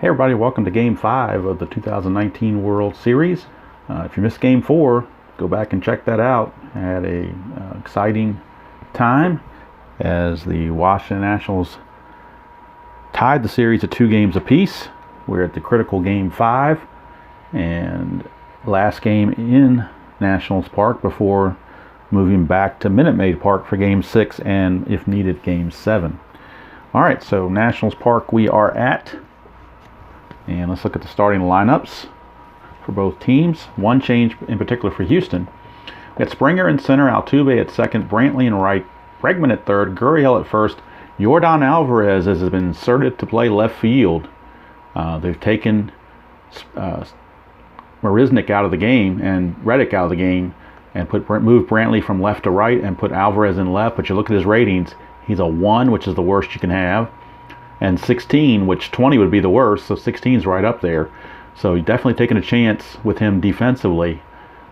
Hey everybody, welcome to Game 5 of the 2019 World Series. If you missed Game 4, go back and check that out. I had a exciting time as the Washington Nationals tied the series at 2 games apiece. We're at the critical Game 5 and last game in Nationals Park before moving back to Minute Maid Park for Game 6 and, if needed, Game 7. Alright, so Nationals Park we are at. And let's look at the starting lineups for both teams. One change in particular for Houston. We got Springer in center, Altuve at second, Brantley in right, Bregman at third, Gurriel at first. Yordan Alvarez has been inserted to play left field. They've taken Marisnick out of the game and Reddick out of the game and moved Brantley from left to right and put Alvarez in left. But you look at his ratings, he's a 1, which is the worst you can have, and 16, which 20 would be the worst, so 16 is right up there. So you're definitely taking a chance with him defensively.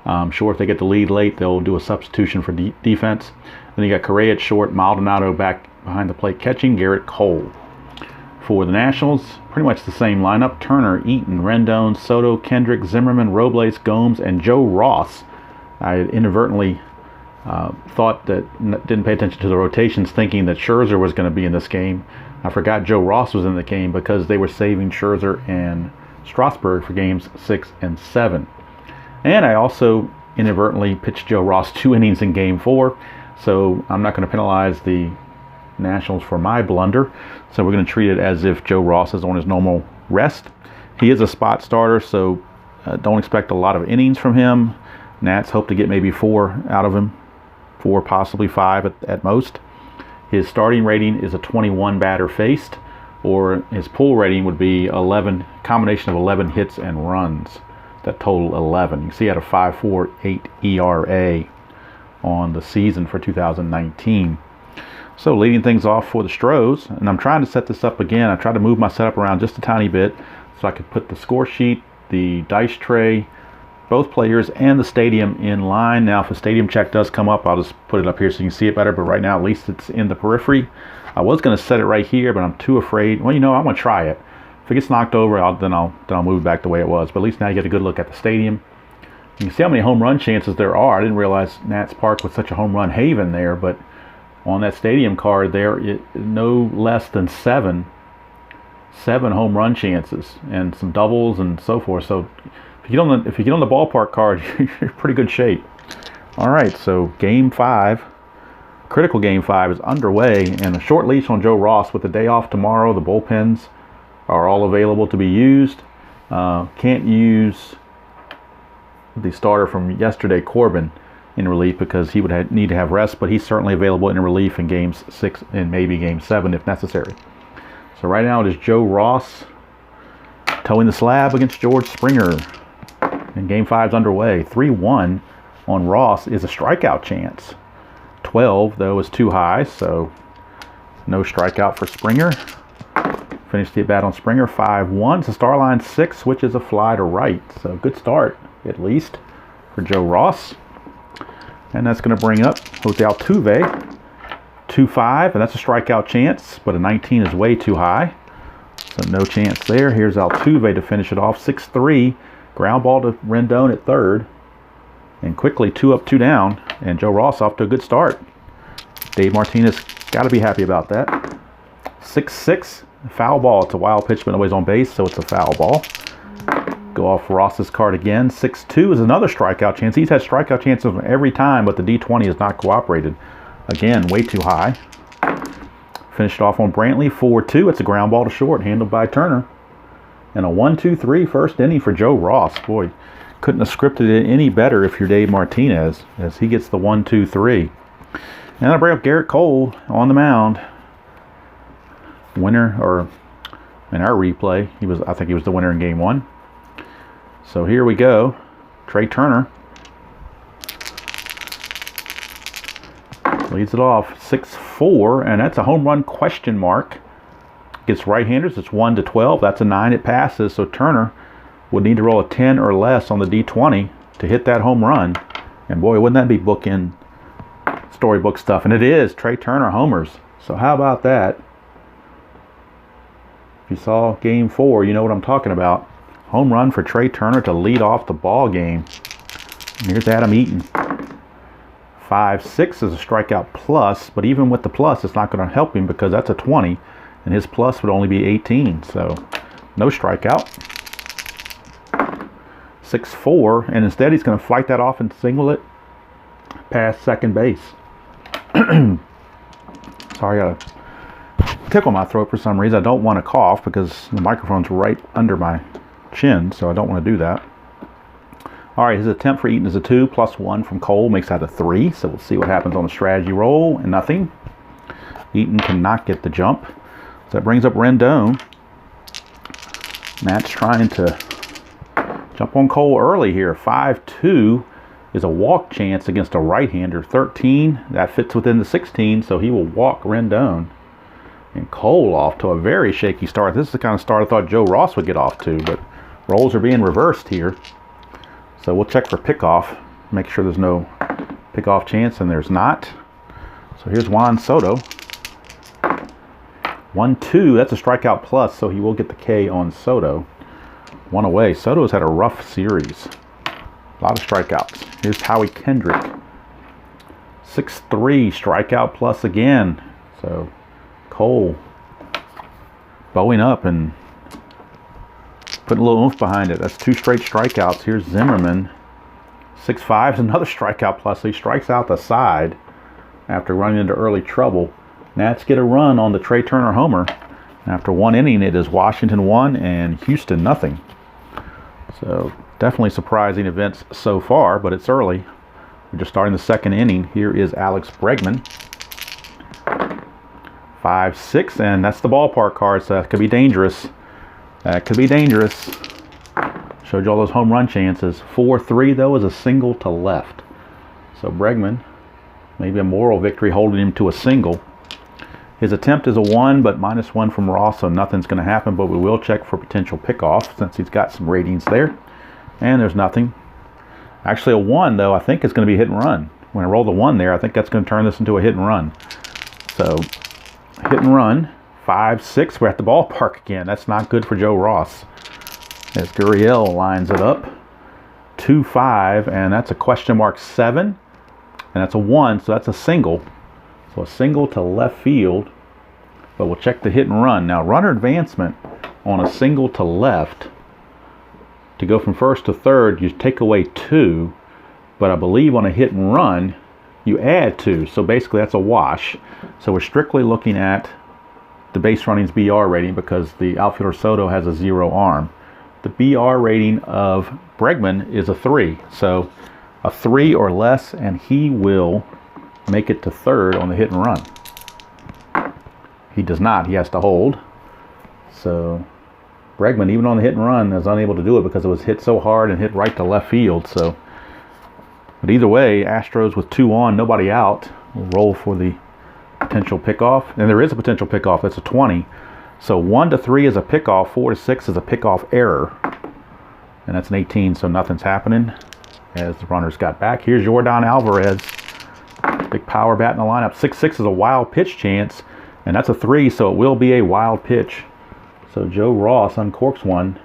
I'm sure if they get the lead late, they'll do a substitution for defense. Then you got Correa at short, Maldonado back behind the plate catching, Garrett Cole. For the Nationals, pretty much the same lineup: Turner, Eaton, Rendon, Soto, Kendrick, Zimmerman, Robles, Gomes, and Joe Ross. I inadvertently thought that, didn't pay attention to the rotations, thinking that Scherzer was going to be in this game. I forgot Joe Ross was in the game because they were saving Scherzer and Strasburg for games 6 and 7. And I also inadvertently pitched Joe Ross 2 innings in game 4, so I'm not going to penalize the Nationals for my blunder. So we're going to treat it as if Joe Ross is on his normal rest. He is a spot starter, so don't expect a lot of innings from him. Nats hope to get maybe 4 out of him, 4, possibly 5 at most. His starting rating is a 21 batter faced, or his pull rating would be 11, combination of 11 hits and runs, that total 11. You can see he had a 5.48 ERA on the season for 2019. So leading things off for the Stros, and I'm trying to set this up again. I tried to move my setup around just a tiny bit so I could put the score sheet, the dice tray, both players, and the stadium in line. Now if the stadium check does come up, I'll just put it up here so you can see it better, but right now at least it's in the periphery. I was going to set it right here, but I'm too afraid. Well, I'm going to try it. If it gets knocked over, then I'll move it back the way it was. But at least now you get a good look at the stadium. You can see how many home run chances there are. I didn't realize Nats Park was such a home run haven there, but on that stadium card there, no less than 7 home run chances and some doubles and so forth. So if you get on the ballpark card, you're in pretty good shape. All right, so Game 5, critical Game 5 is underway, and a short leash on Joe Ross with the day off tomorrow. The bullpens are all available to be used. Can't use the starter from yesterday, Corbin, in relief because he would need to have rest, but he's certainly available in relief in Games 6 and maybe Game 7 if necessary. So right now it is Joe Ross towing the slab against George Springer. And Game 5 is underway. 3-1 on Ross is a strikeout chance. 12, though, is too high, so no strikeout for Springer. Finished the at-bat on Springer, 5-1. It's a star line 6, which is a fly to right. So good start, at least, for Joe Ross. And that's going to bring up Jose Altuve, 2-5, and that's a strikeout chance, but a 19 is way too high. So no chance there. Here's Altuve to finish it off, 6-3. Ground ball to Rendon at third. And quickly 2 up, 2 down. And Joe Ross off to a good start. Dave Martinez got to be happy about that. 6-6. Foul ball. It's a wild pitch, but nobody's on base, so it's a foul ball. Go off Ross's card again. 6-2 is another strikeout chance. He's had strikeout chances every time, but the D20 has not cooperated. Again, way too high. Finished off on Brantley. 4-2. It's a ground ball to short, handled by Turner. And a 1-2-3 first inning for Joe Ross. Boy, couldn't have scripted it any better if you're Dave Martinez, as he gets the 1-2-3. And I bring up Garrett Cole on the mound. Winner, or in our replay, I think he was the winner in Game 1. So here we go. Trey Turner leads it off, 6-4, and that's a home run question mark. Gets right-handers, it's 1-12. That's a 9, it passes. So Turner would need to roll a 10 or less on the D20 to hit that home run. And boy, wouldn't that be bookend storybook stuff? And it is. Trey Turner homers. So how about that? If you saw Game 4, you know what I'm talking about. Home run for Trea Turner to lead off the ball game. And here's Adam Eaton. 5-6 is a strikeout plus, but even with the plus, it's not going to help him because that's a 20, and his plus would only be 18. So no strikeout. 6-4, and instead he's going to fight that off and single it past second base. Sorry, I got a tickle my throat for some reason. I don't want to cough because the microphone's right under my chin, so I don't want to do that. All right, his attempt for Eaton is a 2, +1 from Cole makes that a 3. So we'll see what happens on the strategy roll, and nothing. Eaton cannot get the jump. So that brings up Rendon. Matt's trying to jump on Cole early here. 5-2 is a walk chance against a right-hander. 13, that fits within the 16, so he will walk Rendon. And Cole off to a very shaky start. This is the kind of start I thought Joe Ross would get off to, but roles are being reversed here. So we'll check for pickoff, make sure there's no pickoff chance, and there's not. So here's Juan Soto. 1-2, that's a strikeout plus, so he will get the K on Soto. 1 away. Soto's had a rough series. A lot of strikeouts. Here's Howie Kendrick. 6-3, strikeout plus again. So Cole bowing up and putting a little oomph behind it. That's 2 straight strikeouts. Here's Zimmerman. 6-5 is another strikeout plus. So he strikes out the side after running into early trouble. Nats get a run on the Trea Turner homer. After 1 inning, it is Washington 1 and Houston nothing. So definitely surprising events so far, but it's early. We're just starting the 2nd inning. Here is Alex Bregman. 5-6, and that's the ballpark card, so that could be dangerous. That could be dangerous. Showed you all those home run chances. 4-3, though, is a single to left. So Bregman, maybe a moral victory holding him to a single. His attempt is a 1, but -1 from Ross, so nothing's going to happen, but we will check for potential pickoff since he's got some ratings there. And there's nothing. Actually, a 1, though, I think is going to be hit and run. When I roll the 1 there, I think that's going to turn this into a hit and run. So hit and run. 5-6, we're at the ballpark again. That's not good for Joe Ross. As Gurriel lines it up. 2-5, and that's a question mark 7. And that's a 1, so that's a single. So a single to left field. But we'll check the hit and run. Now, runner advancement on a single to left. To go from first to third, you take away 2. But I believe on a hit and run, you add 2. So basically, that's a wash. So we're strictly looking at the base running's BR rating because the outfielder Soto has a 0 arm. The BR rating of Bregman is a 3. So a 3 or less, and he will make it to third on the hit and run. He does not. He has to hold. So Bregman, even on the hit and run, is unable to do it because it was hit so hard and hit right to left field. So, but either way, Astros with 2 on, nobody out, will roll for the potential pickoff. And there is a potential pickoff. That's a 20. So 1-3 is a pickoff. 4-6 is a pickoff error. And that's an 18, so nothing's happening as the runners got back. Here's Yordan Alvarez. Big power bat in the lineup. 6-6 is a wild pitch chance. And that's a 3, so it will be a wild pitch. So Joe Ross uncorks one.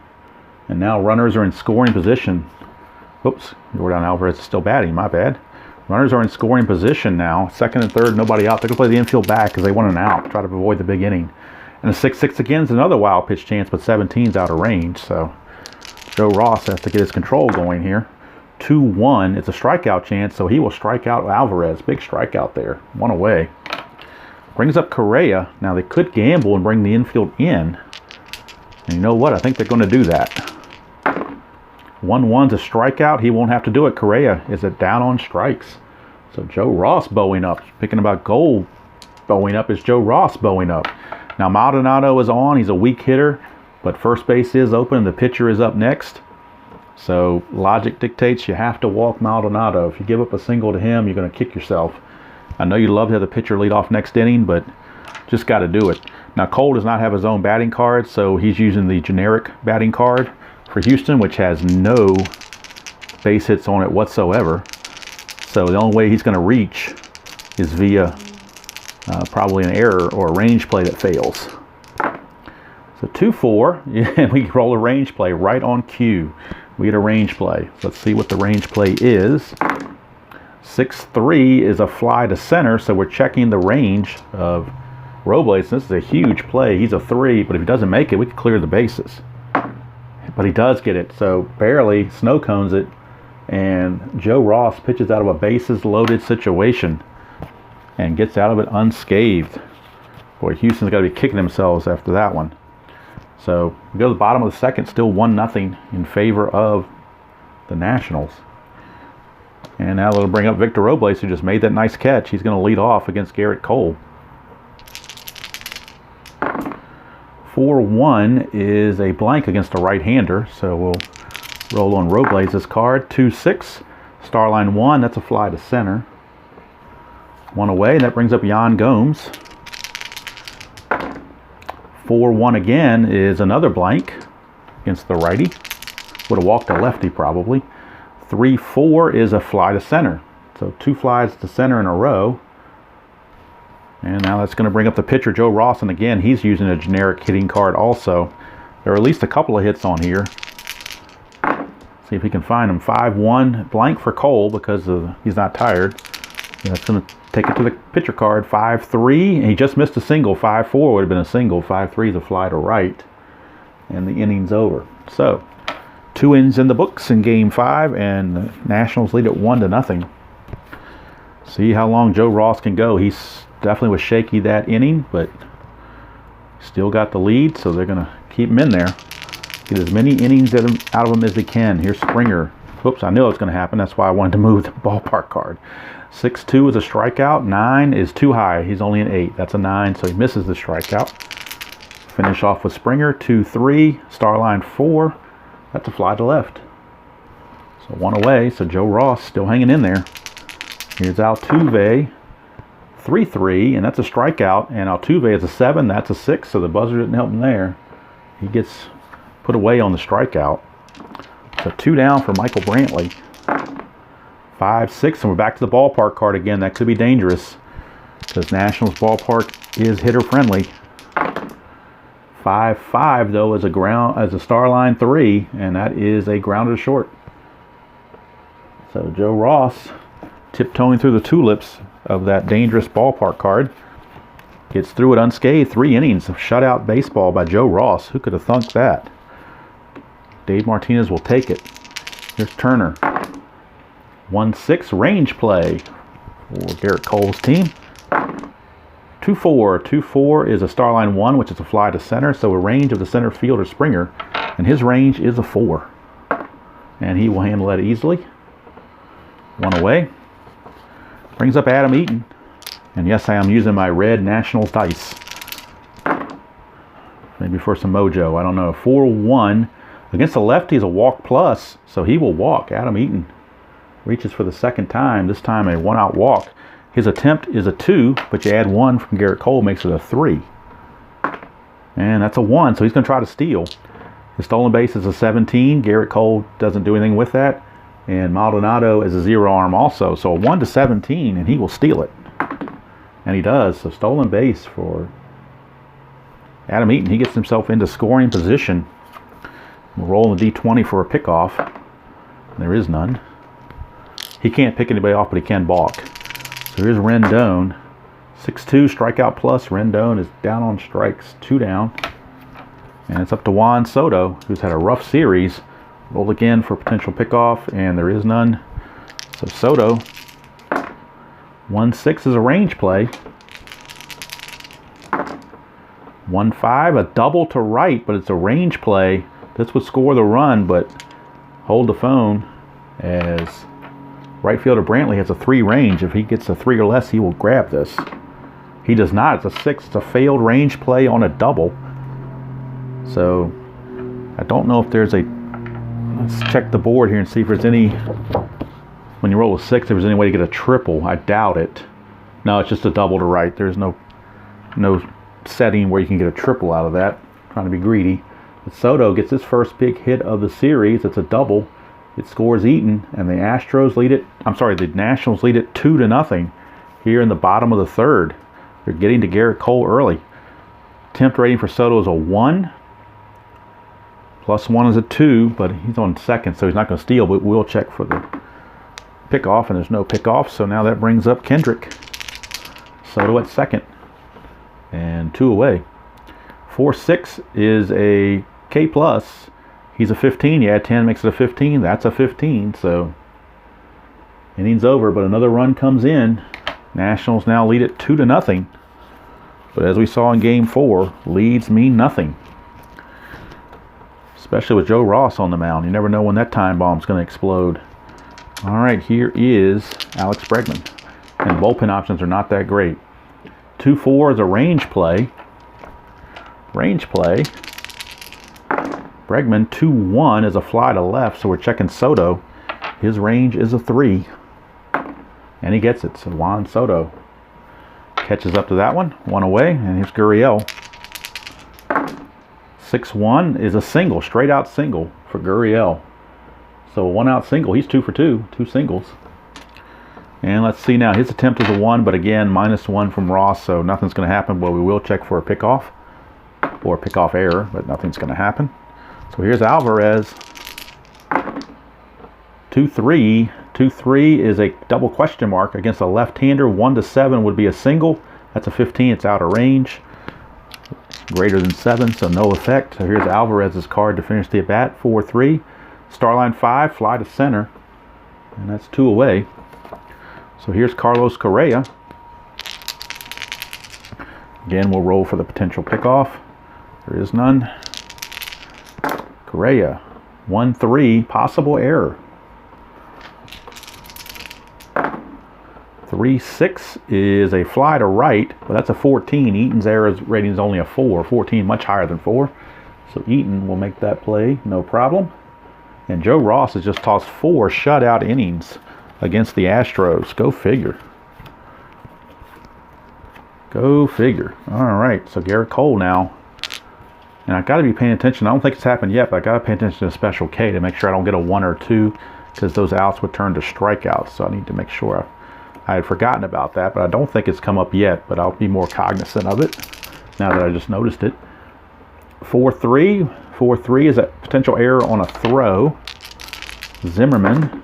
And now runners are in scoring position. Oops, Yordan Alvarez is still batting. My bad. Runners are in scoring position now. 2nd and 3rd, nobody out. They're going to play the infield back because they want an out. Try to avoid the big inning. And the 6-6 again is another wild pitch chance, but 17's out of range. So Joe Ross has to get his control going here. 2-1. It's a strikeout chance, so he will strike out Alvarez. Big strikeout there. 1 away. Brings up Correa. Now they could gamble and bring the infield in. And you know what? I think they're going to do that. 1-1's a strikeout. He won't have to do it. Correa is a down on strikes. So Joe Ross bowing up. Picking about gold bowing up is Joe Ross bowing up. Now Maldonado is on. He's a weak hitter, but first base is open and the pitcher is up next. So logic dictates you have to walk Maldonado. If you give up a single to him, you're going to kick yourself. I know you love to have the pitcher lead off next inning, but just got to do it. Now Cole does not have his own batting card, so he's using the generic batting card for Houston, which has no base hits on it whatsoever. So the only way he's going to reach is via probably an error or a range play that fails. So So 2-4, and we roll a range play right on cue. We get a range play. Let's see what the range play is. 6-3 is a fly to center, so we're checking the range of Robles. This is a huge play. He's a 3, but if he doesn't make it, we can clear the bases. But he does get it, so barely snow cones it, and Joe Ross pitches out of a bases-loaded situation and gets out of it unscathed. Boy, Houston's got to be kicking themselves after that one. So we go to the bottom of the second, still 1-0 in favor of the Nationals. And now they'll bring up Victor Robles, who just made that nice catch. He's going to lead off against Garrett Cole. 4-1 is a blank against a right-hander, so we'll roll on Robles' card. 2-6, Starline 1, that's a fly to center. 1 away, and that brings up Yan Gomes. 4-1 again is another blank against the righty. Would have walked a lefty probably. 3-4 is a fly to center. So 2 flies to center in a row. And now that's going to bring up the pitcher, Joe Ross, and again, he's using a generic hitting card also. There are at least a couple of hits on here. See if he can find them. 5-1 blank for Cole because he's not tired. That's going to take it to the pitcher card. 5-3, and he just missed a single. 5-4 would have been a single. 5-3 is a fly to right, and the inning's over. So 2 innings in the books in Game 5, and the Nationals lead it 1-0. See how long Joe Ross can go. He's definitely was shaky that inning, but still got the lead, so they're going to keep him in there. Get as many innings out of him as they can. Here's Springer. Oops, I knew it was going to happen. That's why I wanted to move the ballpark card. 6-2 is a strikeout. 9 is too high. He's only an 8. That's a 9, so he misses the strikeout. Finish off with Springer. 2-3, Starline 4. That's a fly to left. So 1 away, so Joe Ross still hanging in there. Here's Altuve. 3-3, and that's a strikeout, and Altuve is a 7, that's a 6, so the buzzer didn't help him there. He gets put away on the strikeout. So 2 down for Michael Brantley. 5-6, and we're back to the ballpark card again. That could be dangerous because Nationals ballpark is hitter friendly. 5-5 though is a Starline 3, and that is a grounded short. So Joe Ross tiptoeing through the tulips of that dangerous ballpark card. Gets through it unscathed. 3 innings of shutout baseball by Joe Ross. Who could have thunk that? Dave Martinez will take it. Here's Turner. 1-6 range play for Garrett Cole's team. 2-4. 2-4 is a Starline 1, which is a fly to center. So a range of the center fielder Springer. And his range is a 4. And he will handle that easily. 1 away. Brings up Adam Eaton. And yes, I am using my red Nationals dice. Maybe for some mojo. I don't know. 4-1. Against the lefty is a walk plus. So he will walk. Adam Eaton reaches for the second time. This time a 1-out walk. His attempt is a 2. But you add 1 from Garrett Cole makes it a 3. And that's a 1. So he's going to try to steal. The stolen base is a 17. Garrett Cole doesn't do anything with that. And Maldonado is a 0 arm also. So a 1-17, and he will steal it. And he does. So stolen base for Adam Eaton. He gets himself into scoring position. We'll roll the D20 for a pickoff. There is none. He can't pick anybody off, but he can balk. So here's Rendon. 6-2 strikeout plus. Rendon is down on strikes. 2 down. And it's up to Juan Soto, who's had a rough series. Roll again for potential pickoff, and there is none. So Soto, 1-6 is a range play. 1-5, a double to right, but it's a range play. This would score the run, but hold the phone as right fielder Brantley has a 3 range. If he gets a 3 or less, he will grab this. He does not. It's a 6. It's a failed range play on a double. So I don't know if there's a... Let's check the board here and see if there's any... When you roll a 6, if there's any way to get a triple. I doubt it. No, it's just a double to right. There's no setting where you can get a triple out of that. I'm trying to be greedy. But Soto gets his first big hit of the series. It's a double. It scores Eaton, and the Astros lead it. The Nationals lead it 2-0 here in the bottom of the third. They're getting to Garrett Cole early. Attempt rating for Soto is a 1. +1 is a 2, but he's on second, so he's not going to steal, but we'll check for the pickoff, and there's no pickoff, so now that brings up Kendrick. Soto at second, and 2 away. 4-6 is a K+. He's a 15. You add 10, makes it a 15. That's a 15, so innings over, but another run comes in. Nationals now lead it 2-0. But as we saw in Game 4, leads mean nothing. Especially with Joe Ross on the mound. You never know when that time bomb's going to explode. All right, here is Alex Bregman. And bullpen options are not that great. 2-4 is a range play. Range play. Bregman, 2-1 is a fly to left, so we're checking Soto. His range is a 3. And he gets it, so Juan Soto catches up to that one. 1 away, and here's Gurriel. 6-1 is a single, straight out single for Gurriel. So a 1-out single. He's 2 for 2, 2 singles. And let's see now. His attempt is a 1, but again, -1 from Ross, so nothing's going to happen. But we will check for a pickoff or a pickoff error, but nothing's going to happen. So here's Alvarez. 2-3. 2-3 is a double question mark against a left-hander. 1-7 would be a single. That's a 15. It's out of range. Greater than 7, so no effect. So here's Alvarez's card to finish the at-bat. 4-3. Starline 5, fly to center. And that's 2 away. So here's Carlos Correa. Again, we'll roll for the potential pickoff. There is none. Correa. 1-3, possible error. 3-6 is a fly to right, but that's a 14. Eaton's error rating is only a 4. 14 much higher than 4. So Eaton will make that play, no problem. And Joe Ross has just tossed 4 shutout innings against the Astros. Go figure. Go figure. All right, so Garrett Cole now. And I've got to be paying attention. I don't think it's happened yet, but I've got to pay attention to Special K to make sure I don't get a 1 or 2, because those outs would turn to strikeouts. So I need to make sure I had forgotten about that, but I don't think it's come up yet, but I'll be more cognizant of it now that I just noticed it. 4-3. 4-3 is a potential error on a throw. Zimmerman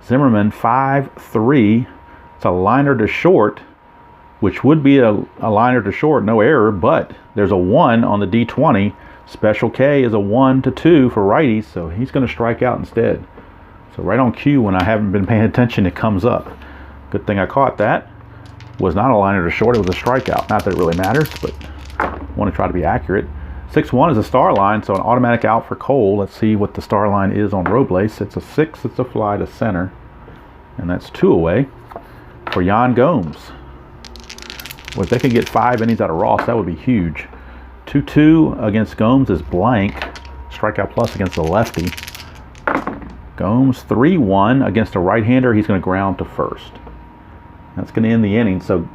5-3. It's a liner to short, which would be a liner to short, no error, but there's a 1 on the D20. Special K is a 1-2 for righties, so he's going to strike out instead. So right on cue, when I haven't been paying attention, it comes up. Good thing I caught that. Was not a liner to short, it was a strikeout. Not that it really matters, but I want to try to be accurate. 6-1 is a star line, so an automatic out for Cole. Let's see what the star line is on Robles. It's a 6, it's a fly to center. And that's 2 away for Yan Gomes. Well, if they could get 5 innings out of Ross, that would be huge. 2-2 against Gomes is blank. Strikeout plus against the lefty. Gomes 3-1 against a right-hander. He's going to ground to first. That's going to end the inning. So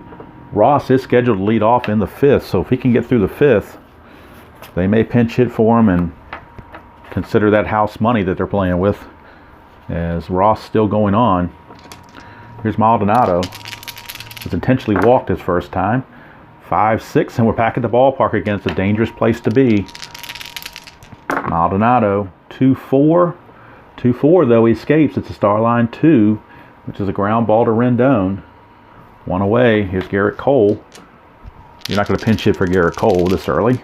Ross is scheduled to lead off in the 5th. So if he can get through the 5th, they may pinch hit for him and consider that house money that they're playing with, as Ross still going on. Here's Maldonado. He's intentionally walked his first time. 5-6, and we're back at the ballpark again. It's a dangerous place to be. Maldonado 2-4. 2-4, though, he escapes. It's a star line 2, which is a ground ball to Rendon. 1 away. Here's Garrett Cole. You're not going to pinch hit for Garrett Cole this early.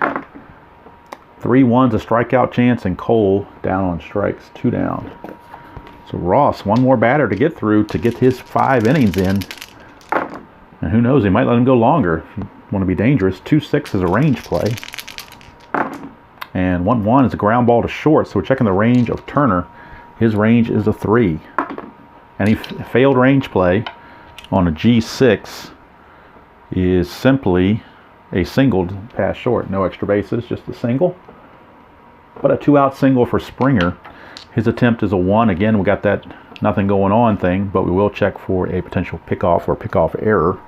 3-1's a strikeout chance, and Cole down on strikes, 2 down. So Ross, 1 more batter to get through to get his 5 innings in. And who knows, he might let him go longer if you want to be dangerous. 2-6 is a range play. And 1-1 is a ground ball to short, so we're checking the range of Turner. His range is a 3. And he failed range play on a G6 is simply a single pass short. No extra bases, just a single. But a 2-out single for Springer. His attempt is a 1. Again, we got that nothing going on thing, but we will check for a potential pickoff or pickoff error.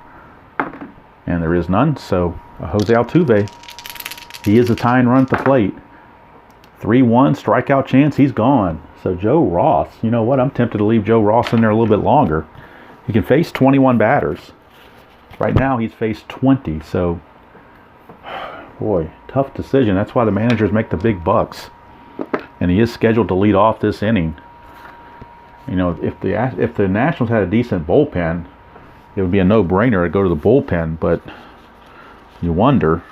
And there is none. So Jose Altuve, he is a tying run at the plate. 3-1 strikeout chance, he's gone. So Joe Ross, you know what? I'm tempted to leave Joe Ross in there a little bit longer. He can face 21 batters. Right now he's faced 20. So, boy, tough decision. That's why the managers make the big bucks. and he is scheduled to lead off this inning. You know, if the Nationals had a decent bullpen, it would be a no-brainer to go to the bullpen, but you wonder.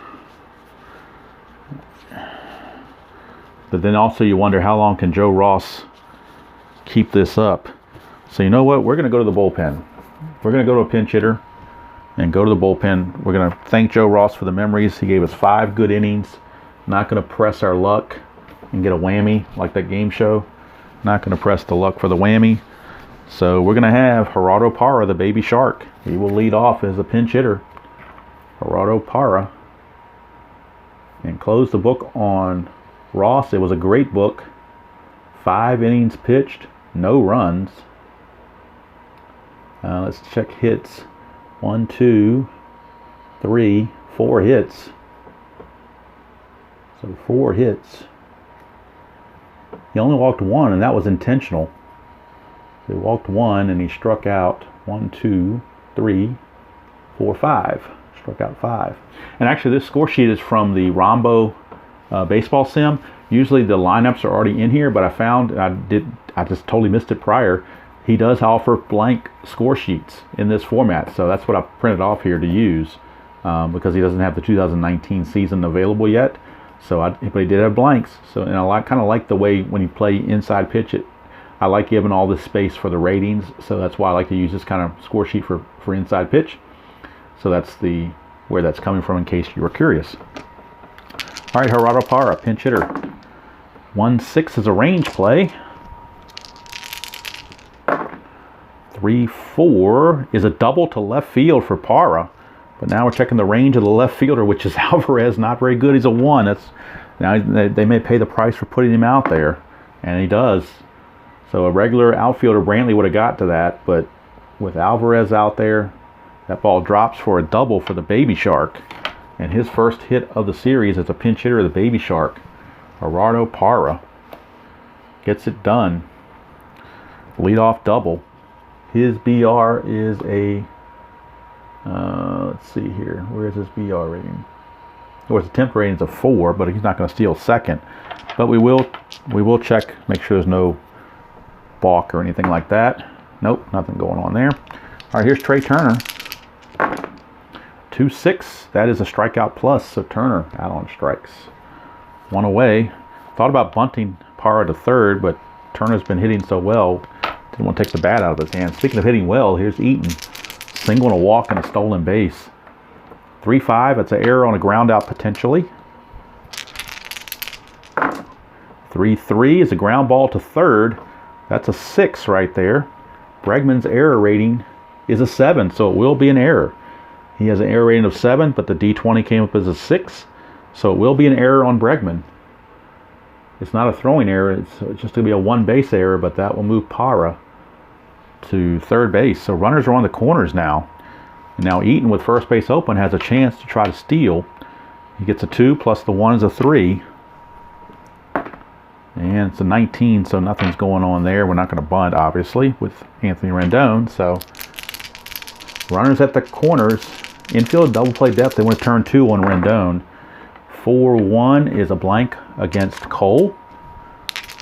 But then also you wonder, how long can Joe Ross keep this up? So you know what? We're going to go to the bullpen. We're going to go to a pinch hitter and go to the bullpen. We're going to thank Joe Ross for the memories. He gave us 5 good innings. Not going to press our luck and get a whammy like that game show. Not going to press the luck for the whammy. So we're going to have Gerardo Parra, the baby shark. He will lead off as a pinch hitter. Gerardo Parra. And close the book on Ross. It was a great book. 5 innings pitched, no runs. Let's check hits. 1, 2, 3, 4 hits. So 4 hits. He only walked 1, and that was intentional. So he walked 1, and he struck out 1, 2, 3, 4, 5. Struck out 5. And actually, this score sheet is from the Rombo baseball sim. Usually the lineups are already in here, but I found I just totally missed it prior. He does offer blank score sheets in this format, so that's what I printed off here to use because he doesn't have the 2019 season available yet. But he did have blanks. So, and I kind of like the way when you play inside pitch it. I like giving all this space for the ratings, so that's why I like to use this kind of score sheet for inside pitch. So that's where that's coming from, in case you were curious. All right, Gerardo Parra, pinch hitter. 1-6 is a range play. 3-4 is a double to left field for Parra. But now we're checking the range of the left fielder, which is Alvarez. Not very good. He's a 1. Now they may pay the price for putting him out there, and he does. So a regular outfielder, Brantley, would have got to that, but with Alvarez out there, that ball drops for a double for the baby shark. And his first hit of the series as a pinch hitter of the baby shark. Gerardo Parra gets it done. Leadoff double. His BR is a, let's see here. Where is his BR rating? Of course, the temp rating is a 4, but he's not going to steal second. But we will check, make sure there's no balk or anything like that. Nope, nothing going on there. All right, here's Trey Turner. 2-6. That is a strikeout plus. So Turner out on strikes. 1 away. Thought about bunting Parra to third, but Turner's been hitting so well. Didn't want to take the bat out of his hand. Speaking of hitting well, here's Eaton. Single and a walk and a stolen base. 3-5. That's an error on a ground out potentially. 3-3 is a ground ball to third. That's a 6 right there. Bregman's error rating is a 7, so it will be an error. He has an error rating of 7, but the D20 came up as a 6, so it will be an error on Bregman. It's not a throwing error, it's just going to be a 1 base error, but that will move Parra to third base. So runners are on the corners now. And now Eaton, with first base open, has a chance to try to steal. He gets a 2 plus the 1 is a 3. And it's a 19, so nothing's going on there. We're not going to bunt, obviously, with Anthony Rendon. So runners at the corners. Infield double play depth. They want to turn 2 on Rendon. 4-1 is a blank against Cole.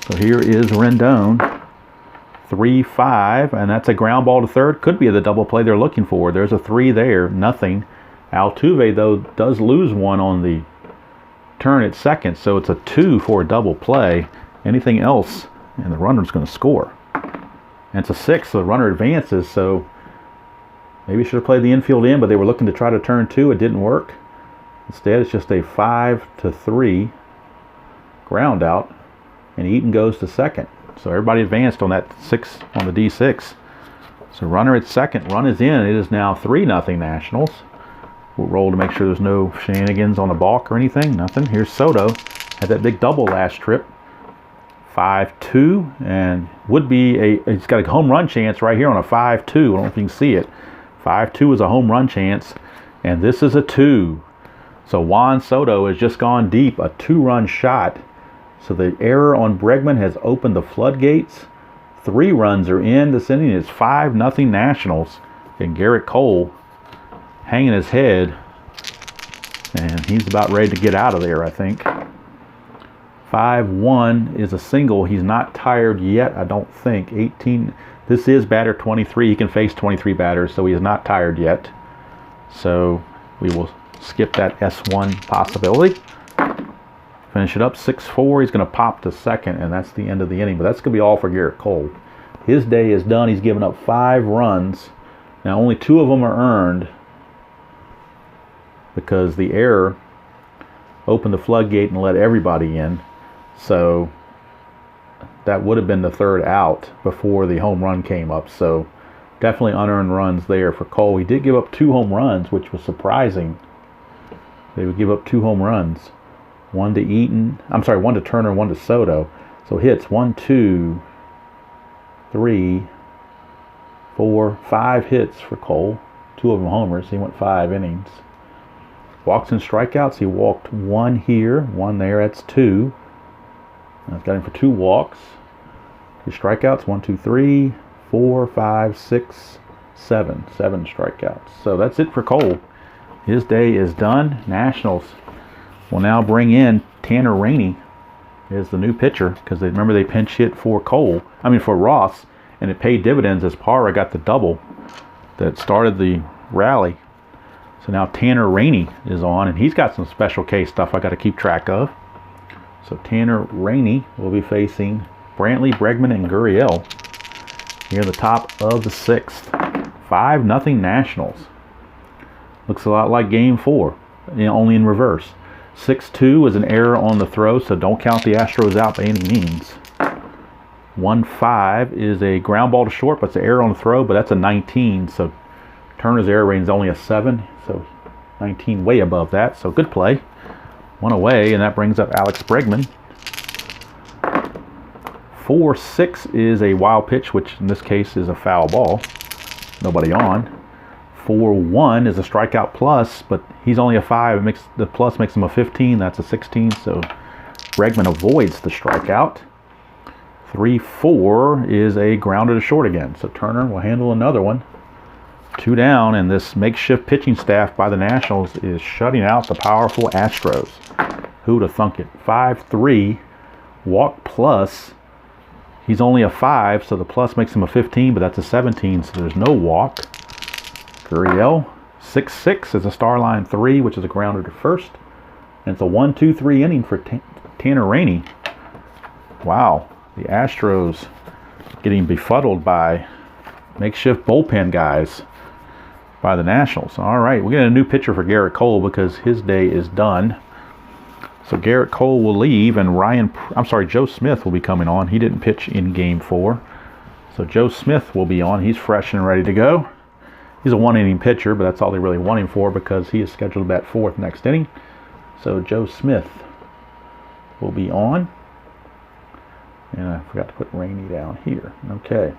So here is Rendon. 3-5, and that's a ground ball to third. Could be the double play they're looking for. There's a 3 there, nothing. Altuve, though, does lose 1 on the turn at second, so it's a 2 for a double play. Anything else, and the runner's going to score. And it's a 6, so the runner advances, so maybe should have played the infield in, but they were looking to try to turn 2. It didn't work. Instead, it's just a 5-3 ground out, and Eaton goes to second. So everybody advanced on that 6 on the D6. So runner at second, run is in. It is now 3-0 Nationals. We'll roll to make sure there's no shenanigans on the balk or anything. Nothing. Here's Soto. Had that big double last trip. 5-2, and would be he's got a home run chance right here on a 5-2. I don't know if you can see it. 5-2 is a home run chance, and this is a 2. So Juan Soto has just gone deep, a 2-run shot. So the error on Bregman has opened the floodgates. 3 runs are in. This inning is 5-0 Nationals. And Garrett Cole hanging his head, and he's about ready to get out of there, I think. 5-1 is a single. He's not tired yet, I don't think. 18. This is batter 23. He can face 23 batters, so he is not tired yet. So we will skip that S1 possibility. Finish it up 6-4. He's going to pop to second, and that's the end of the inning. But that's going to be all for Gerrit Cole. His day is done. He's given up 5 runs. Now only 2 of them are earned because the error opened the floodgate and let everybody in. So that would have been the 3rd out before the home run came up. So definitely unearned runs there for Cole. He did give up 2 home runs, which was surprising. They would give up 2 home runs. One to Eaton. I'm sorry, 1 to Turner, 1 to Soto. So hits 1, 2, 3, 4, 5 hits for Cole. 2 of them homers. He went 5 innings. Walks and strikeouts. He walked 1 here, 1 there. That's 2. I've got him for 2 walks. His strikeouts 1, 2, 3, 4, 5, 6, 7. 7 strikeouts. So that's it for Cole. His day is done. Nationals will now bring in Tanner Rainey as the new pitcher because they remember they pinch hit for for Ross, and it paid dividends as Parra got the double that started the rally. So now Tanner Rainey is on, and he's got some special case stuff I got to keep track of. So Tanner Rainey will be facing Brantley, Bregman, and Gurriel here at the top of the 6th. 5-0 Nationals. Looks a lot like Game 4, only in reverse. 6-2 is an error on the throw, so don't count the Astros out by any means. 1-5 is a ground ball to short, but it's an error on the throw, but that's a 19, so Turner's error rating is only a 7, so 19 way above that, so good play. 1 away, and that brings up Alex Bregman. 4-6 is a wild pitch, which in this case is a foul ball. Nobody on. 4-1 is a strikeout plus, but he's only a 5. The plus makes him a 15. That's a 16, so Bregman avoids the strikeout. 3-4 is a grounder to short again, so Turner will handle another one. 2 down, and this makeshift pitching staff by the Nationals is shutting out the powerful Astros. Who'd have thunk it? 5-3, walk plus. He's only a 5, so the plus makes him a 15, but that's a 17, so there's no walk. Gurriel, 6-6 is a star line 3, which is a grounder to first. And it's a 1-2-3 inning for Tanner Rainey. Wow, the Astros getting befuddled by makeshift bullpen guys by the Nationals. All right, we're getting a new pitcher for Gerrit Cole because his day is done. So Gerrit Cole will leave, and Joe Smith will be coming on. He didn't pitch in Game 4. So Joe Smith will be on. He's fresh and ready to go. He's a 1-inning pitcher, but that's all they really want him for because he is scheduled to bat 4th next inning. So Joe Smith will be on. And I forgot to put Rainey down here. Okay.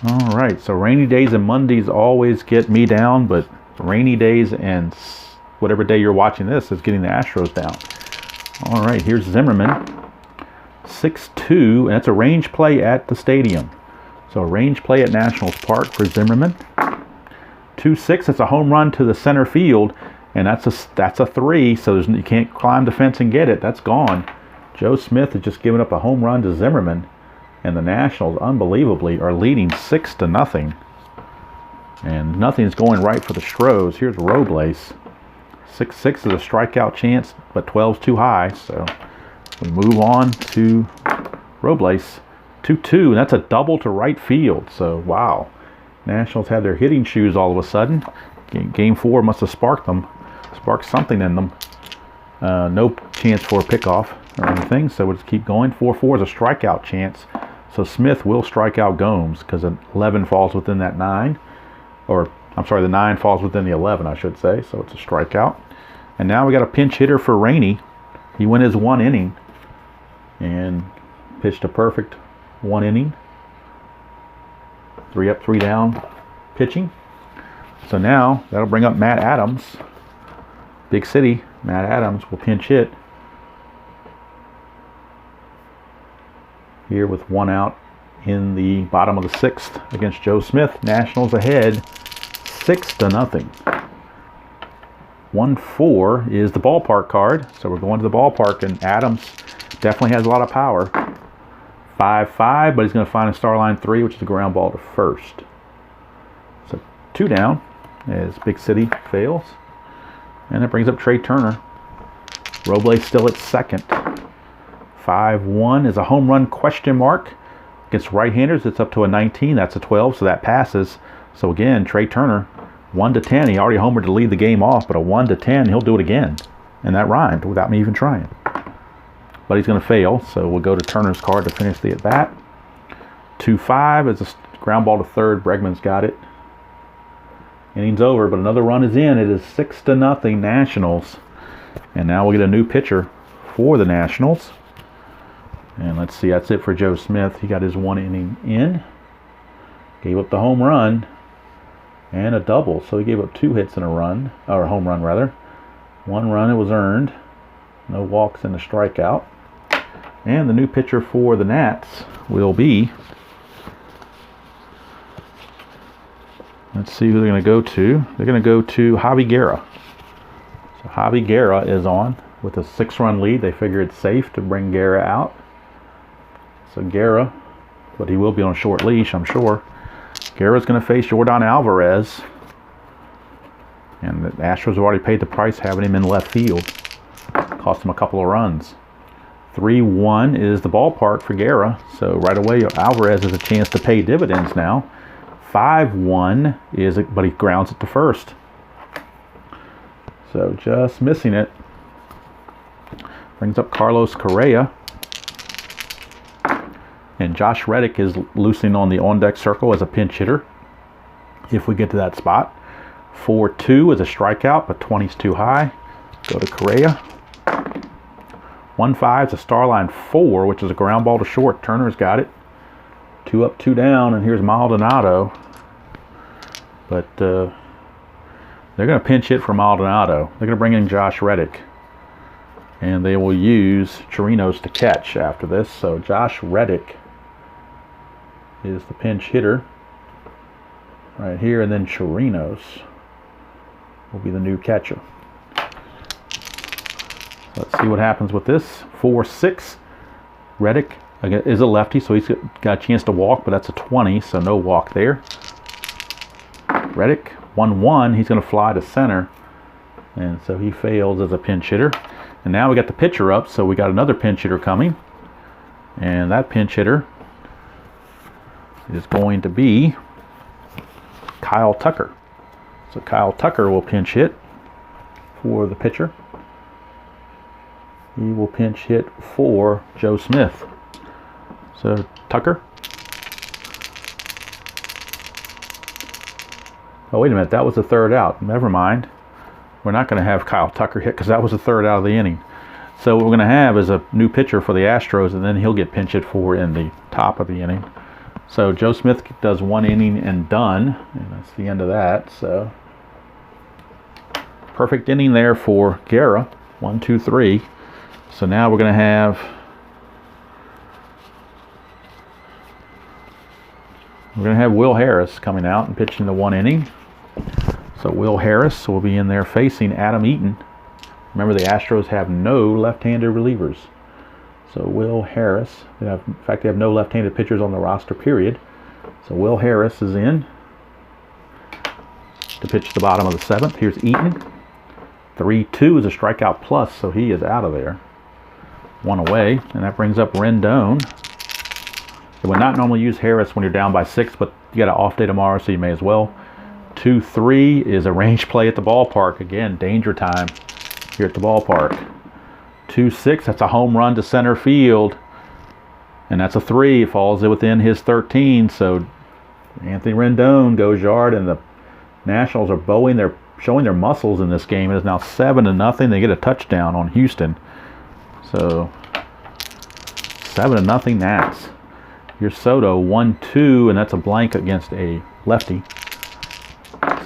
All right, so rainy days and Mondays always get me down, but rainy days and whatever day you're watching this is getting the Astros down. All right, here's Zimmerman. 6-2, and that's a range play at the stadium. So a range play at Nationals Park for Zimmerman. 2-6, it's a home run to the center field, and that's a 3, so you can't climb the fence and get it. That's gone. Joe Smith has just given up a home run to Zimmerman, and the Nationals, unbelievably, are leading 6-0. And nothing's going right for the Stros. Here's Robles. 6-6 is a strikeout chance, but 12's too high, so we move on to Robles. 2-2, and that's a double to right field. So, wow. Nationals have their hitting shoes all of a sudden. Game 4 must have sparked something in them. No chance for a pickoff or anything, so we'll just keep going. 4-4 is a strikeout chance. So Smith will strike out Gomes because 11 falls within that 9. Or, I'm sorry, the 9 falls within the 11, I should say. So it's a strikeout. And now we got a pinch hitter for Rainey. He went his 1 inning and pitched a perfect 1 inning. 3 up, 3 down pitching. So now that'll bring up Matt Adams. Big City, Matt Adams will pinch hit here with 1 out in the bottom of the 6th against Joe Smith. Nationals ahead 6-0. 1-4 is the ballpark card. So we're going to the ballpark, and Adams definitely has a lot of power. 5-5, but he's going to find a star line 3, which is a ground ball to first. So 2 down as Big City fails. And it brings up Trey Turner. Robles still at second. 5-1 is a home run question mark. Against right-handers, it's up to a 19. That's a 12, so that passes. So again, Trey Turner, 1-10. He already homered to lead the game off, but a 1-10, he'll do it again. And that rhymed without me even trying. But he's going to fail, so we'll go to Turner's card to finish the at-bat. 2-5 is a ground ball to third. Bregman's got it. Inning's over, but another run is in. It is 6-0 Nationals. And now we'll get a new pitcher for the Nationals. And let's see, that's it for Joe Smith. He got his 1 inning in. Gave up the home run and a double. So he gave up 2 hits and a run, or a home run rather. 1 run, it was earned. No walks and a strikeout. And the new pitcher for the Nats will be, let's see who they're going to go to. They're going to go to Javi Guerra. So Javi Guerra is on with a 6-run lead. They figure it's safe to bring Guerra out. So Guerra, but he will be on a short leash, I'm sure. Guerra's going to face Jordan Alvarez. And the Astros have already paid the price having him in left field. Cost him a couple of runs. 3-1 is the ballpark for Guerra. So right away, Alvarez has a chance to pay dividends now. 5-1 is, but he grounds it to first. So just missing it. Brings up Carlos Correa. And Josh Reddick is loosening on the on-deck circle as a pinch hitter, if we get to that spot. 4-2 is a strikeout, but 20's too high. Go to Correa. 1-5 is a star line 4, which is a ground ball to short. Turner's got it. 2 up, 2 down, and here's Maldonado. But they're going to pinch hit for Maldonado. They're going to bring in Josh Reddick. And they will use Chirinos to catch after this. So Josh Reddick is the pinch hitter right here, and then Chirinos will be the new catcher. Let's see what happens with this. 4-6. Reddick is a lefty, so he's got a chance to walk, but that's a 20, so no walk there. Reddick, 1-1. He's going to fly to center, and so he fails as a pinch hitter. And now we got the pitcher up, so we got another pinch hitter coming. And that pinch hitter is going to be Kyle Tucker. So Kyle Tucker will pinch hit for the pitcher. He will pinch hit for Joe Smith. So Tucker. Oh, wait a minute. That was the third out. Never mind. We're not going to have Kyle Tucker hit because that was the third out of the inning. So what we're going to have is a new pitcher for the Astros, and then he'll get pinch hit for in the top of the inning. So Joe Smith does 1 inning and done, and that's the end of that. So perfect inning there for Guerra. 1, 2, 3. So now we're going to have Will Harris coming out and pitching the 1 inning. So Will Harris will be in there facing Adam Eaton. Remember, the Astros have no left-handed relievers. So Will Harris, in fact, they have no left-handed pitchers on the roster, period. So Will Harris is in to pitch the bottom of the 7th. Here's Eaton. 3-2 is a strikeout plus, so he is out of there. 1 away, and that brings up Rendon. They would not normally use Harris when you're down by 6, but you got an off day tomorrow, so you may as well. 2-3 is a range play at the ballpark. Again, danger time here at the ballpark. 2-6, that's a home run to center field. And that's a 3. It falls within his 13. So Anthony Rendon goes yard, and the Nationals are bowing. They're showing their muscles in this game. It is now 7-0. They get a touchdown on Houston. So 7-0 Nats. Here's Soto, 1-2, and that's a blank against a lefty.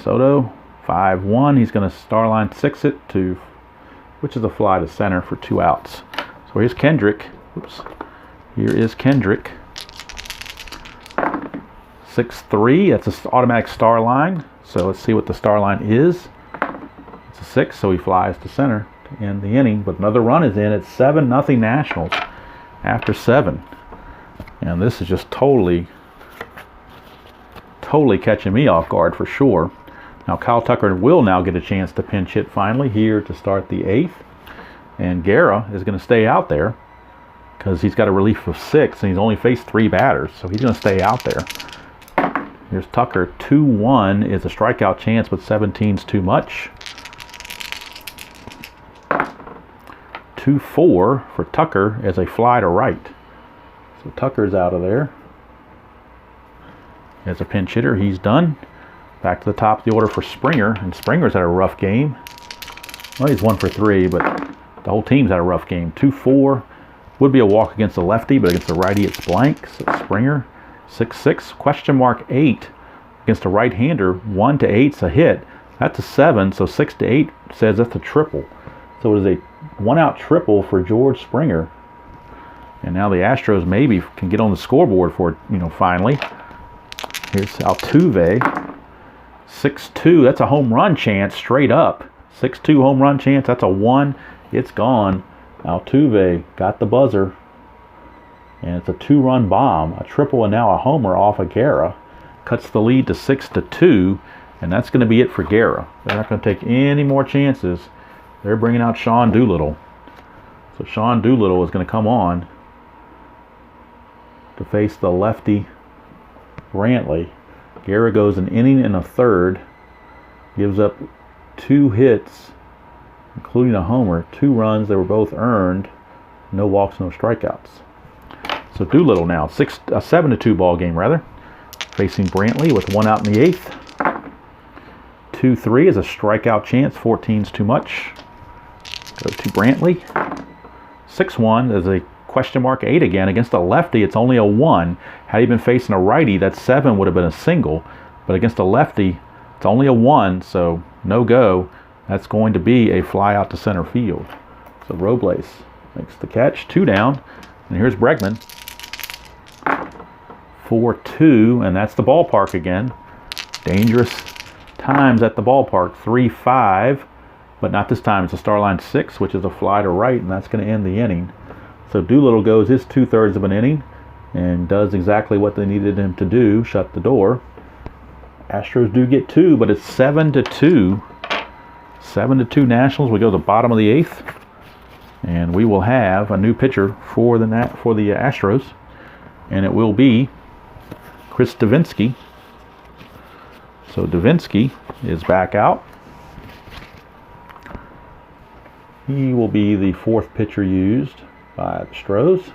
Soto, 5-1. He's going to star line 6 it to, which is a fly to center for 2 outs. So here's Kendrick. Oops. Here is Kendrick. 6-3. That's an automatic star line. So let's see what the star line is. It's a 6-6, so he flies to center to end the inning. But another run is in. It's 7-0 Nationals after 7. And this is just totally catching me off guard for sure. Now Kyle Tucker will now get a chance to pinch hit finally here to start the 8th. And Guerra is going to stay out there because he's got a relief of 6 and he's only faced 3 batters. So he's going to stay out there. Here's Tucker. 2-1 is a strikeout chance, but 17's too much. 2-4 for Tucker as a fly to right. So Tucker's out of there. As a pinch hitter, he's done. Back to the top of the order for Springer, and Springer's had a rough game. Well, he's 1 for 3, but the whole team's had a rough game. 2-4 would be a walk against the lefty, but against the righty it's blank. So Springer, 6-6, question mark 8 against a right-hander. 1-8's a hit. That's a 7, so 6-8 says that's a triple. So it is a 1-out triple for George Springer. And now the Astros maybe can get on the scoreboard for it, finally. Here's Altuve. 6-2, that's a home run chance straight up. 6-2 home run chance, that's a 1. It's gone. Altuve got the buzzer. And it's a 2-run bomb. A triple and now a homer off of Guerra. Cuts the lead to 6-2. And that's going to be it for Guerra. They're not going to take any more chances. They're bringing out Sean Doolittle. So Sean Doolittle is going to come on to face the lefty Brantley. Guerra goes an inning and a third. Gives up 2 hits, including a homer. 2 runs. They were both earned. No walks, no strikeouts. So Doolittle now. A 7-2 ball game, rather. Facing Brantley with 1 out in the 8th. 2-3 is a strikeout chance. 14's too much. Go to Brantley. 6-1 is a question mark 8 again. Against a lefty, it's only a 1. Had he been facing a righty, that 7 would have been a single. But against a lefty, it's only a 1, so no go. That's going to be a fly out to center field. So Robles makes the catch. 2 down. And here's Bregman. 4-2, and that's the ballpark again. Dangerous times at the ballpark. 3-5, but not this time. It's a star line 6, which is a fly to right, and that's going to end the inning. So Doolittle goes his 2/3 of an inning and does exactly what they needed him to do, shut the door. Astros do get 2, but it's 7-2. 7-2 Nationals. We go to the bottom of the 8th, and we will have a new pitcher for the Astros, and it will be Chris Devenski. So Devenski is back out. He will be the 4th pitcher used by the Stros.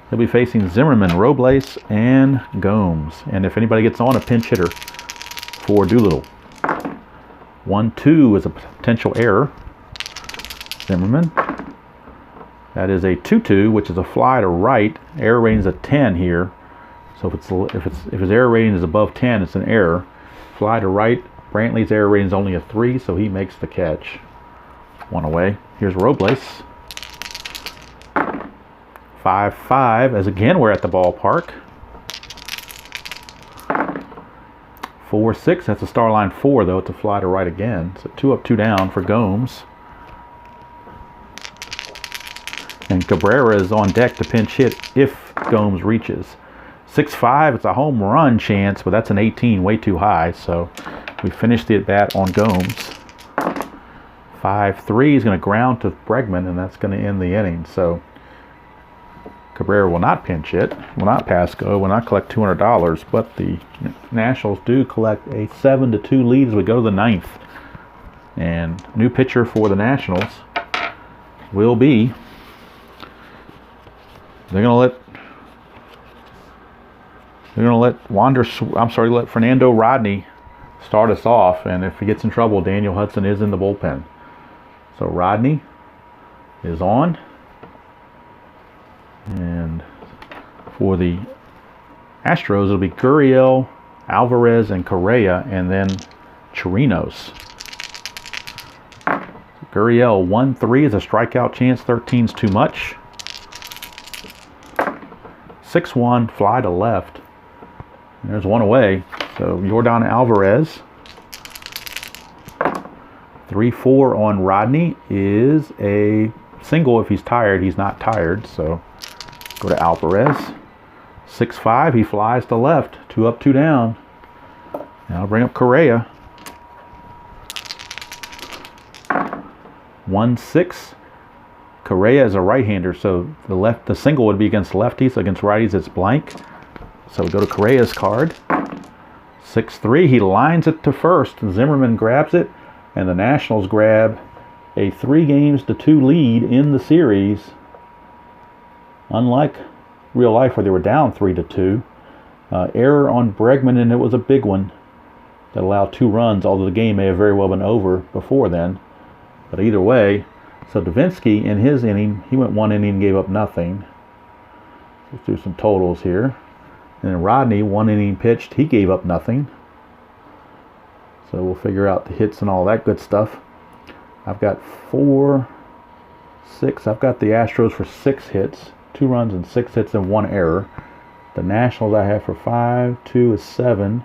He'll be facing Zimmerman, Robles, and Gomes. And if anybody gets on, a pinch hitter for Doolittle. 1-2 is a potential error. Zimmerman. That is a 2-2, which is a fly to right. Error rating is a 10 here. So if his error rating is above 10, it's an error. Fly to right. Brantley's error rating is only a 3, so he makes the catch. 1 away. Here's Robles. 5-5, as again we're at the ballpark. 4-6, that's a star line 4 though. It's a fly to right again. So 2 up, 2 down for Gomes. And Cabrera is on deck to pinch hit if Gomes reaches. 6-5, it's a home run chance, but that's an 18, way too high. So we finished the at-bat on Gomes. 5-3 is going to ground to Bregman, and that's going to end the inning. So Cabrera will not pinch hit, will not pass go, will not collect $200, but the Nationals do collect a 7-2 lead as we go to the 9th. And new pitcher for the Nationals will be, they're going to let Fernando Rodney start us off, and if he gets in trouble, Daniel Hudson is in the bullpen. So Rodney is on. And for the Astros, it'll be Gurriel, Alvarez, and Correa, and then Chirinos. Gurriel, 1-3 is a strikeout chance. 13's too much. 6-1, fly to left. There's 1 away. So Yordan Alvarez. 3-4 on Rodney is a single if he's tired. He's not tired, so go to Alvarez. 6-5, he flies to left. 2 up, 2 down. Now I'll bring up Correa. 1-6. Correa is a right-hander, so the single would be against lefties. Against righties, it's blank. So we go to Correa's card. 6-3, he lines it to first. Zimmerman grabs it, and the Nationals grab a 3-2 lead in the series. Unlike real life where they were down 3-2. Error on Bregman, and it was a big one that allowed 2 runs, although the game may have very well been over before then. But either way, so Devenski in his inning, he went 1 inning and gave up nothing. Let's do some totals here. And then Rodney, 1 inning pitched, he gave up nothing. So we'll figure out the hits and all that good stuff. I've got 4, 6. I've got the Astros for 6 hits, 2 runs and 6 hits and 1 error. The Nationals I have for 5, 2 is 7.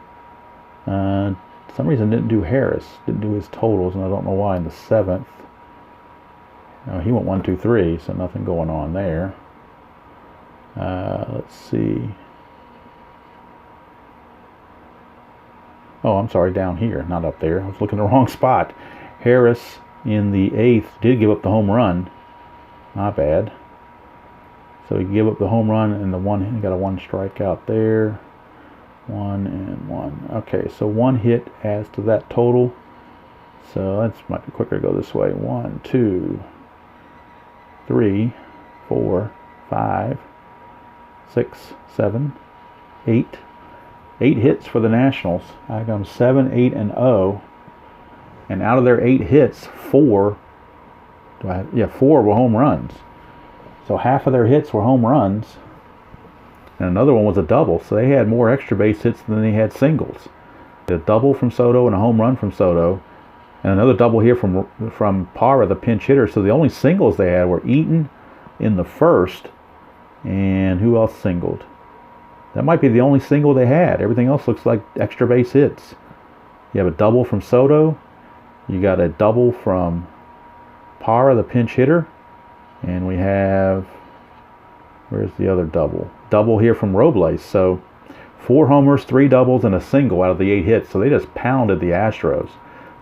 For some reason didn't do Harris, didn't do his totals, and I don't know why in the 7th. No, he went 1, 2, 3, so nothing going on there. Let's see. Oh, I'm sorry, down here, not up there. I was looking in the wrong spot. Harris in the 8th did give up the home run. Not bad. So he gave up the home run and he got a 1 strikeout there. 1 and 1. Okay, so 1 hit adds to that total. So that might be quicker to go this way. 1, 2, 3, 4, 5, 6, 7, 8. 8 hits for the Nationals. I got them 7, 8, and 0. And out of their 8 hits, 4 were home runs. So half of their hits were home runs. And another one was a double. So they had more extra base hits than they had singles. A double from Soto and a home run from Soto. And another double here from Parra, the pinch hitter. So the only singles they had were Eaton in the 1st. And who else singled? That might be the only single they had. Everything else looks like extra base hits. You have a double from Soto. You got a double from Parra, the pinch hitter. And we have, where's the other double? Double here from Robles. So 4 homers, 3 doubles, and a single out of the 8 hits. So they just pounded the Astros.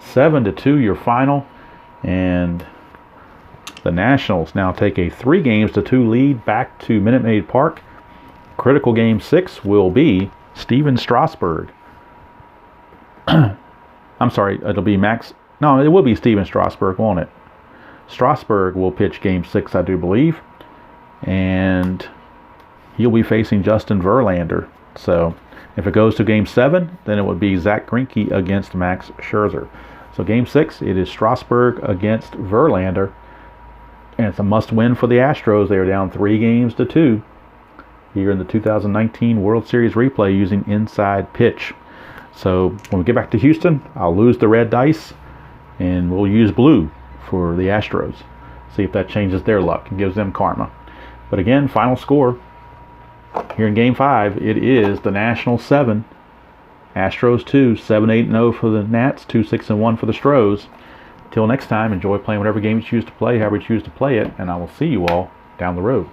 7-2 your final. And the Nationals now take a 3-2 lead back to Minute Maid Park. Critical game 6 will be Stephen Strasburg. I'm sorry, it'll be Max. No, it will be Stephen Strasburg, won't it? Strasburg will pitch game 6, I do believe. And he'll be facing Justin Verlander. So if it goes to game 7, then it would be Zach Greinke against Max Scherzer. So game 6, it is Strasburg against Verlander. And it's a must-win for the Astros. They are down 3-2 here in the 2019 World Series replay using inside pitch. So when we get back to Houston, I'll lose the red dice and we'll use blue for the Astros. See if that changes their luck and gives them karma. But again, final score here in game 5, it is the Nationals 7, Astros 2, 7-8-0 for the Nats, 2-6-1 for the Stros. Until next time, enjoy playing whatever game you choose to play, however you choose to play it, and I will see you all down the road.